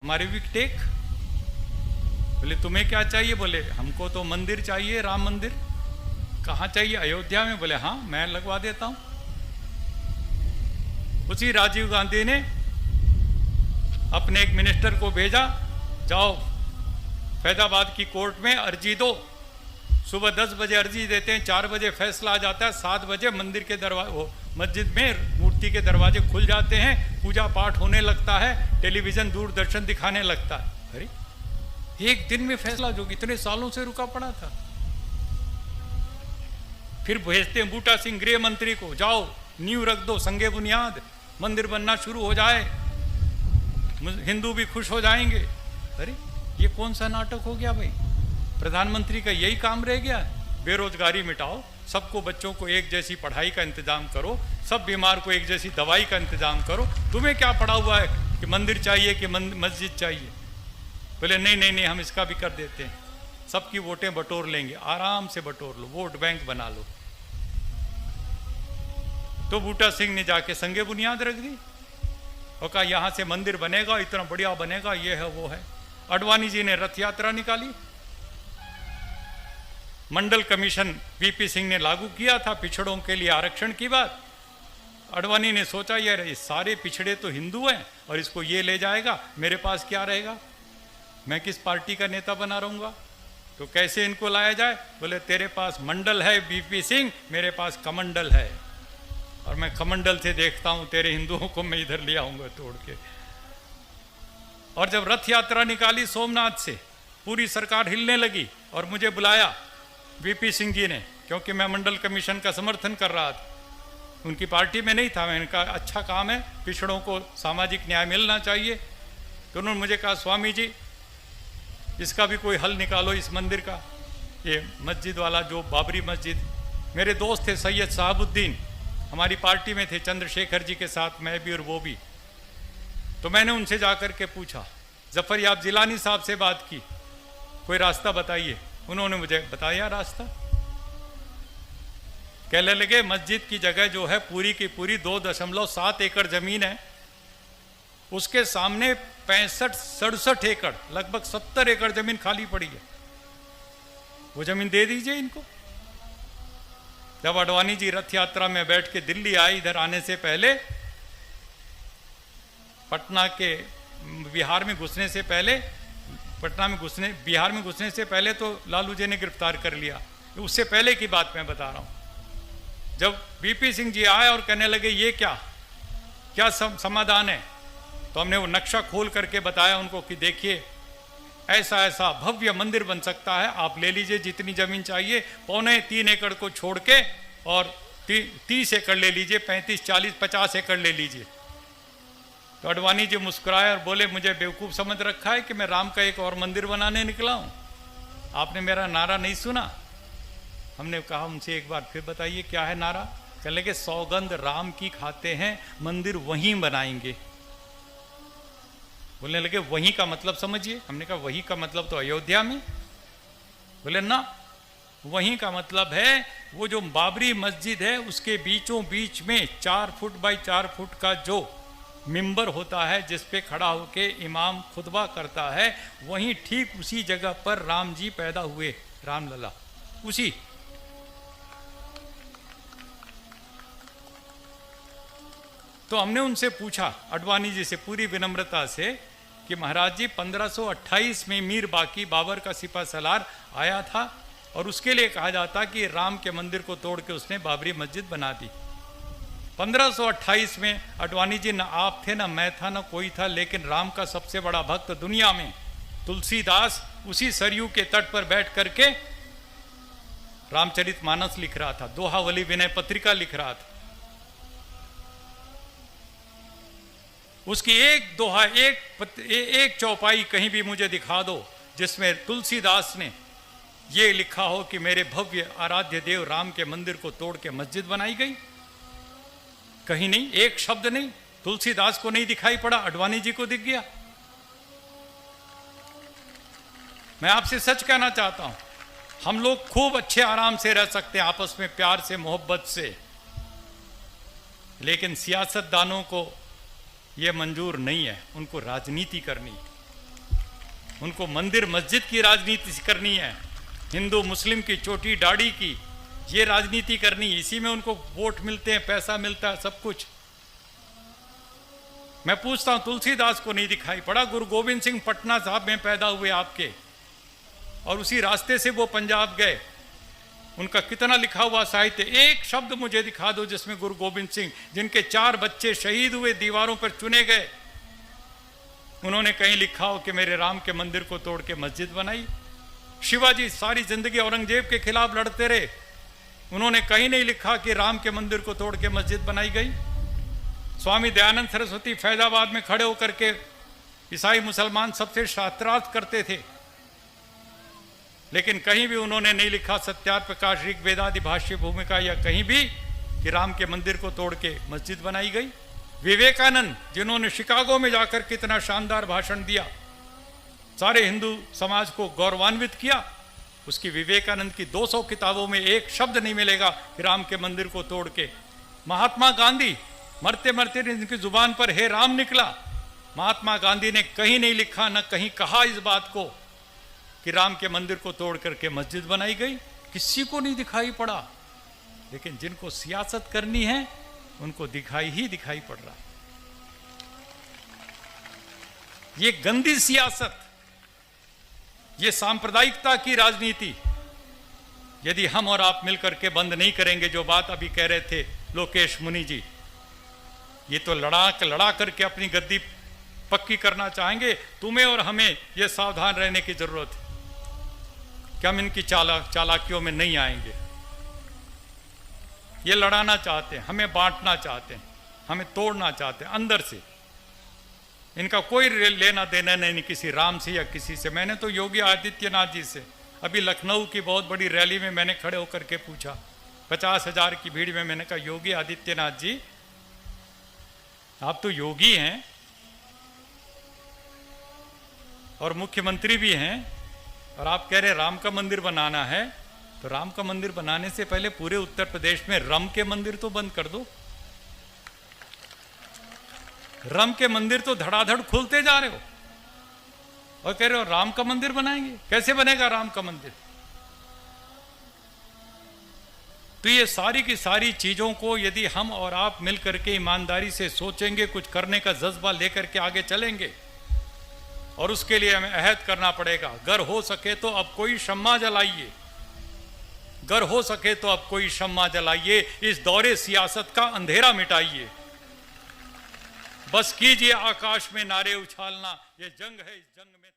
हमारे भी टेक। बोले तुम्हें क्या चाहिए? बोले हमको तो मंदिर चाहिए, राम मंदिर। कहाँ चाहिए? अयोध्या में। बोले हाँ मैं लगवा देता हूँ। उसी राजीव गांधी ने अपने एक मिनिस्टर को भेजा, जाओ फैजाबाद की कोर्ट में अर्जी दो। सुबह 10 बजे अर्जी देते हैं, 4 बजे फैसला आ जाता है, 7 बजे मंदिर के दरवाजे, मस्जिद में मूर्ति के दरवाजे खुल जाते हैं, पूजा पाठ होने लगता है, टेलीविजन दूरदर्शन दिखाने लगता है। अरे एक दिन में फैसला जो इतने सालों से रुका पड़ा था। फिर भेजते हैं बूटा सिंह गृह मंत्री को, जाओ नींव रख दो, संगे बुनियाद, मंदिर बनना शुरू हो जाए, हिंदू भी खुश हो जाएंगे। अरे ये कौन सा नाटक हो गया भाई? प्रधानमंत्री का यही काम रह गया? बेरोजगारी मिटाओ, सबको, बच्चों को एक जैसी पढ़ाई का इंतजाम करो, सब बीमार को एक जैसी दवाई का इंतजाम करो। तुम्हें क्या पड़ा हुआ है कि मंदिर चाहिए कि मस्जिद चाहिए? बोले नहीं नहीं नहीं, हम इसका भी कर देते हैं, सबकी वोटें बटोर लेंगे, आराम से बटोर लो, वोट बैंक बना लो। तो बूटा सिंह ने जाके संगे बुनियाद रख दी और कहा यहां से मंदिर बनेगा, इतना बढ़िया बनेगा, ये है वो है। आडवाणी जी ने रथ यात्रा निकाली। मंडल कमीशन वीपी सिंह ने लागू किया था पिछड़ों के लिए आरक्षण की बात। आडवाणी ने सोचा यार ये सारे पिछड़े तो हिंदू हैं और इसको ये ले जाएगा, मेरे पास क्या रहेगा, मैं किस पार्टी का नेता बना रहूंगा, तो कैसे इनको लाया जाए? बोले तेरे पास मंडल है वीपी सिंह, मेरे पास कमंडल है, और मैं कमंडल से देखता हूं तेरे हिंदुओं को मैं इधर ले आऊंगा तोड़ के। और जब रथ यात्रा निकाली सोमनाथ से, पूरी सरकार हिलने लगी और मुझे बुलाया वीपी सिंह जी ने, क्योंकि मैं मंडल कमीशन का समर्थन कर रहा था, उनकी पार्टी में नहीं था। मैंने कहा अच्छा काम है, पिछड़ों को सामाजिक न्याय मिलना चाहिए। तो उन्होंने मुझे कहा स्वामी जी इसका भी कोई हल निकालो, इस मंदिर का, ये मस्जिद वाला जो बाबरी मस्जिद। मेरे दोस्त थे सैयद साहबुद्दीन, हमारी पार्टी में थे, चंद्रशेखर जी के साथ मैं भी और वो भी। तो मैंने उनसे जाकर के पूछा, जफर याब जिलानी साहब से बात की, कोई रास्ता बताइए। उन्होंने मुझे बताया रास्ता। कहने लगे मस्जिद की जगह जो है पूरी की पूरी 2.7 एकड़ जमीन है, उसके सामने 65-67 एकड़, लगभग 70 एकड़ जमीन खाली पड़ी है, वो जमीन दे दीजिए इनको। जब आडवाणी जी रथ यात्रा में बैठ के दिल्ली आए, इधर आने से पहले, पटना के बिहार में घुसने से पहले, बिहार में घुसने से पहले तो लालू जी ने गिरफ्तार कर लिया, उससे पहले की बात मैं बता रहा हूं। जब वीपी सिंह जी आए और कहने लगे ये क्या समाधान है, तो हमने वो नक्शा खोल करके बताया उनको कि देखिए ऐसा ऐसा भव्य मंदिर बन सकता है, आप ले लीजिए जितनी जमीन चाहिए, 2.25 एकड़ को छोड़ के, और 30 एकड़ ले लीजिए, 35, 40, 50 एकड़ ले लीजिए। तो आडवाणी जी मुस्कुराए और बोले मुझे बेवकूफ़ समझ रखा है कि मैं राम का एक और मंदिर बनाने निकला हूँ? आपने मेरा नारा नहीं सुना? हमने कहा उनसे एक बार फिर बताइए क्या है नारा? कहने लगे सौगंध राम की खाते हैं, मंदिर वहीं बनाएंगे। बोलने लगे वहीं का मतलब समझिए। हमने कहा वहीं का मतलब तो अयोध्या में। बोले ना, वहीं का मतलब है वो जो बाबरी मस्जिद है उसके बीचों बीच में 4 फुट बाई 4 फुट का जो मिंबर होता है जिस पे खड़ा होके इमाम खुतबा करता है, वहीं ठीक उसी जगह पर राम जी पैदा हुए, रामलला। उसी तो हमने उनसे पूछा आडवाणी जी से पूरी विनम्रता से कि महाराज जी 1528 में मीर बाकी बाबर का सिपा सलार आया था और उसके लिए कहा जाता कि राम के मंदिर को तोड़ के उसने बाबरी मस्जिद बना दी। 1528 में आडवाणी जी, न आप थे न मैं था न कोई था, लेकिन राम का सबसे बड़ा भक्त दुनिया में तुलसीदास उसी सरयू के तट पर बैठ करके रामचरितमानस लिख रहा था, दोहावली विनय पत्रिका लिख रहा था। उसकी एक दोहा, एक चौपाई कहीं भी मुझे दिखा दो जिसमें तुलसीदास ने ये लिखा हो कि मेरे भव्य आराध्य देव राम के मंदिर को तोड़ के मस्जिद बनाई गई। कहीं नहीं, एक शब्द नहीं। तुलसीदास को नहीं दिखाई पड़ा, आडवाणी जी को दिख गया। मैं आपसे सच कहना चाहता हूं, हम लोग खूब अच्छे आराम से रह सकते हैं आपस में, प्यार से, मोहब्बत से, लेकिन सियासतदानों को यह मंजूर नहीं है, उनको राजनीति करनी। उनको मंदिर मस्जिद की राजनीति करनी है, हिंदू मुस्लिम की चोटी दाढ़ी की ये राजनीति करनी, इसी में उनको वोट मिलते हैं, पैसा मिलता है, सब कुछ। मैं पूछता हूं, तुलसीदास को नहीं दिखाई पड़ा? गुरु गोविंद सिंह पटना साहब में पैदा हुए आपके, और उसी रास्ते से वो पंजाब गए। उनका कितना लिखा हुआ साहित्य, एक शब्द मुझे दिखा दो जिसमें गुरु गोविंद सिंह, जिनके 4 बच्चे शहीद हुए, दीवारों पर चुने गए, उन्होंने कहीं लिखा हो कि मेरे राम के मंदिर को तोड़ के मस्जिद बनाई? शिवाजी सारी जिंदगी औरंगजेब के खिलाफ लड़ते रहे, उन्होंने कहीं नहीं लिखा कि राम के मंदिर को तोड़ के मस्जिद बनाई गई। स्वामी दयानंद सरस्वती फैजाबाद में खड़े होकर के ईसाई मुसलमान सबसे शास्त्रार्थ करते थे, लेकिन कहीं भी उन्होंने नहीं लिखा सत्यार प्रकाश ऋग्वेदादि भाष्य भूमिका या कहीं भी कि राम के मंदिर को तोड़ के मस्जिद बनाई गई। विवेकानंद, जिन्होंने शिकागो में जाकर कितना शानदार भाषण दिया, सारे हिंदू समाज को गौरवान्वित किया, उसकी विवेकानंद की 200 किताबों में एक शब्द नहीं मिलेगा कि राम के मंदिर को तोड़ के। महात्मा गांधी, मरते मरते इनकी जुबान पर हे राम निकला, महात्मा गांधी ने कहीं नहीं लिखा, न कहीं कहा इस बात को कि राम के मंदिर को तोड़ करके मस्जिद बनाई गई, किसी को नहीं दिखाई पड़ा। लेकिन जिनको सियासत करनी है उनको दिखाई ही दिखाई पड़ रहा। ये गंदी सियासत, ये सांप्रदायिकता की राजनीति यदि हम और आप मिलकर के बंद नहीं करेंगे, जो बात अभी कह रहे थे लोकेश मुनि जी, ये तो लड़ा करके अपनी गद्दी पक्की करना चाहेंगे। तुम्हें और हमें ये सावधान रहने की जरूरत है कि हम इनकी चालाकियों में नहीं आएंगे। ये लड़ाना चाहते हैं, हमें बांटना चाहते हैं, हमें तोड़ना चाहते हैं अंदर से। इनका कोई लेना देना नहीं किसी राम से या किसी से। मैंने तो योगी आदित्यनाथ जी से अभी लखनऊ की बहुत बड़ी रैली में मैंने खड़े होकर के पूछा, 50,000 की भीड़ में, मैंने कहा योगी आदित्यनाथ जी, आप तो योगी हैं और मुख्यमंत्री भी हैं, और आप कह रहे राम का मंदिर बनाना है, तो राम का मंदिर बनाने से पहले पूरे उत्तर प्रदेश में रम के मंदिर तो बंद कर दो। रम के मंदिर तो धड़ाधड़ खुलते जा रहे हो और कह रहे हो राम का मंदिर बनाएंगे। कैसे बनेगा राम का मंदिर? तो ये सारी की सारी चीजों को यदि हम और आप मिलकर के ईमानदारी से सोचेंगे, कुछ करने का जज्बा लेकर के आगे चलेंगे, और उसके लिए हमें अहद करना पड़ेगा। अगर हो सके तो अब कोई शम्मा जलाइए, अगर हो सके तो अब कोई शम्मा जलाइए, इस दौरे सियासत का अंधेरा मिटाइए। बस कीजिए आकाश में नारे उछालना, ये जंग है, इस जंग में